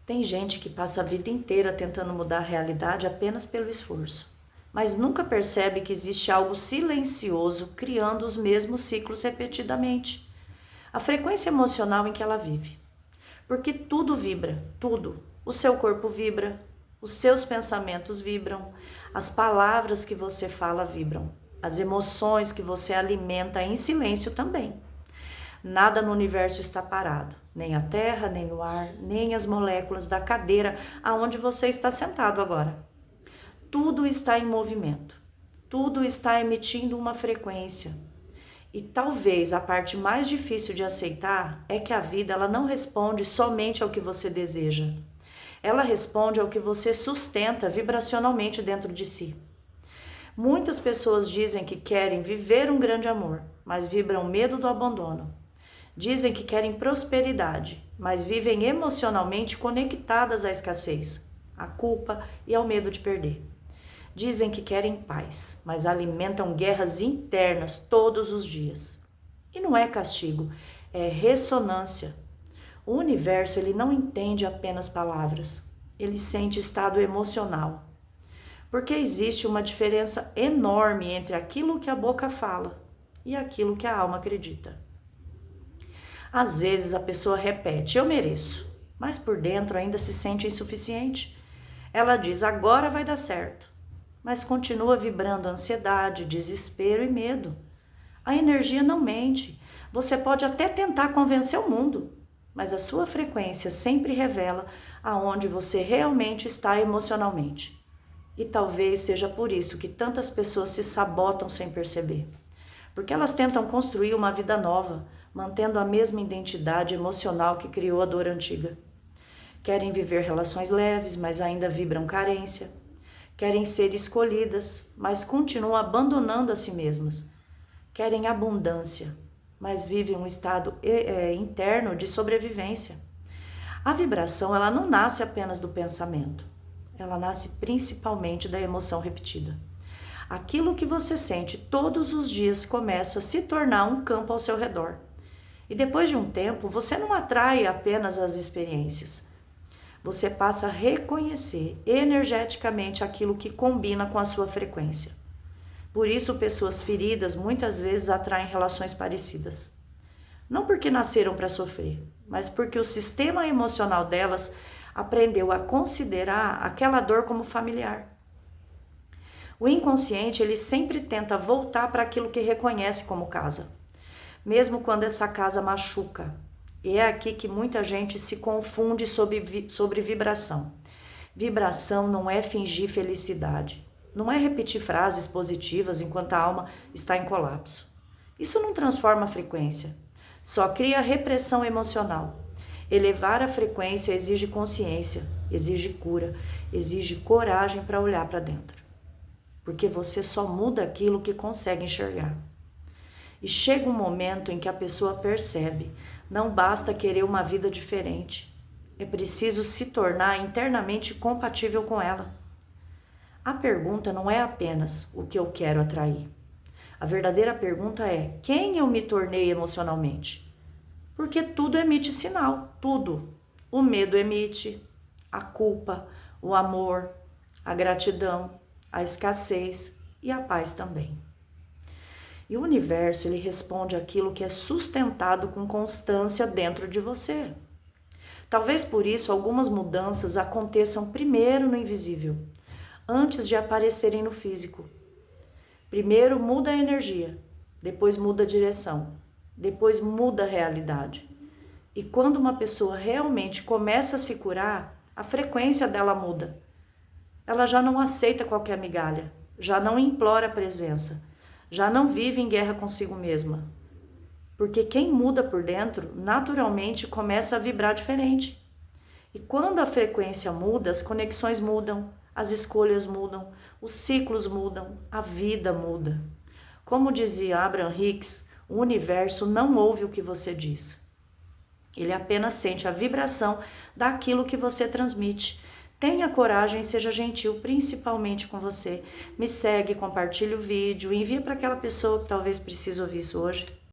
Tem gente que passa a vida inteira tentando mudar a realidade apenas pelo esforço, mas nunca percebe que existe algo silencioso criando os mesmos ciclos repetidamente. A frequência emocional em que ela vive. Porque tudo vibra, tudo. O seu corpo vibra, os seus pensamentos vibram, as palavras que você fala vibram, as emoções que você alimenta em silêncio também. Nada no universo está parado, nem a terra, nem o ar, nem as moléculas da cadeira aonde você está sentado agora. Tudo está em movimento, tudo está emitindo uma frequência. E talvez a parte mais difícil de aceitar é que a vida ela não responde somente ao que você deseja. Ela responde ao que você sustenta vibracionalmente dentro de si. Muitas pessoas dizem que querem viver um grande amor, mas vibram medo do abandono. Dizem que querem prosperidade, mas vivem emocionalmente conectadas à escassez, à culpa e ao medo de perder. Dizem que querem paz, mas alimentam guerras internas todos os dias. E não é castigo, é ressonância. O universo ele não entende apenas palavras, ele sente estado emocional. Porque existe uma diferença enorme entre aquilo que a boca fala e aquilo que a alma acredita. Às vezes a pessoa repete, eu mereço, mas por dentro ainda se sente insuficiente. Ela diz, agora vai dar certo, mas continua vibrando ansiedade, desespero e medo. A energia não mente. Você pode até tentar convencer o mundo, mas a sua frequência sempre revela aonde você realmente está emocionalmente. E talvez seja por isso que tantas pessoas se sabotam sem perceber. Porque elas tentam construir uma vida nova, mantendo a mesma identidade emocional que criou a dor antiga. Querem viver relações leves, mas ainda vibram carência. Querem ser escolhidas, mas continuam abandonando a si mesmas. Querem abundância, mas vivem um estado interno de sobrevivência. A vibração ela não nasce apenas do pensamento. Ela nasce principalmente da emoção repetida. Aquilo que você sente todos os dias começa a se tornar um campo ao seu redor. E depois de um tempo, você não atrai apenas as experiências. Você passa a reconhecer energeticamente aquilo que combina com a sua frequência. Por isso, pessoas feridas muitas vezes atraem relações parecidas. Não porque nasceram para sofrer, mas porque o sistema emocional delas aprendeu a considerar aquela dor como familiar. O inconsciente, ele sempre tenta voltar para aquilo que reconhece como casa, mesmo quando essa casa machuca. E é aqui que muita gente se confunde sobre vibração. Vibração não é fingir felicidade, não é repetir frases positivas enquanto a alma está em colapso. Isso não transforma a frequência, só cria repressão emocional. Elevar a frequência exige consciência, exige cura, exige coragem para olhar para dentro. Porque você só muda aquilo que consegue enxergar. E chega um momento em que a pessoa percebe, não basta querer uma vida diferente, é preciso se tornar internamente compatível com ela. A pergunta não é apenas o que eu quero atrair. A verdadeira pergunta é quem eu me tornei emocionalmente? Porque tudo emite sinal, tudo. O medo emite, a culpa, o amor, a gratidão, a escassez e a paz também. E o universo, ele responde aquilo que é sustentado com constância dentro de você. Talvez por isso algumas mudanças aconteçam primeiro no invisível, antes de aparecerem no físico. Primeiro muda a energia, depois muda a direção, depois muda a realidade. E quando uma pessoa realmente começa a se curar, a frequência dela muda. Ela já não aceita qualquer migalha, já não implora a presença, já não vive em guerra consigo mesma. Porque quem muda por dentro, naturalmente começa a vibrar diferente. E quando a frequência muda, as conexões mudam, as escolhas mudam, os ciclos mudam, a vida muda. Como dizia Abraham Hicks, o universo não ouve o que você diz. Ele apenas sente a vibração daquilo que você transmite. Tenha coragem e seja gentil, principalmente com você. Me segue, compartilhe o vídeo, envia para aquela pessoa que talvez precise ouvir isso hoje.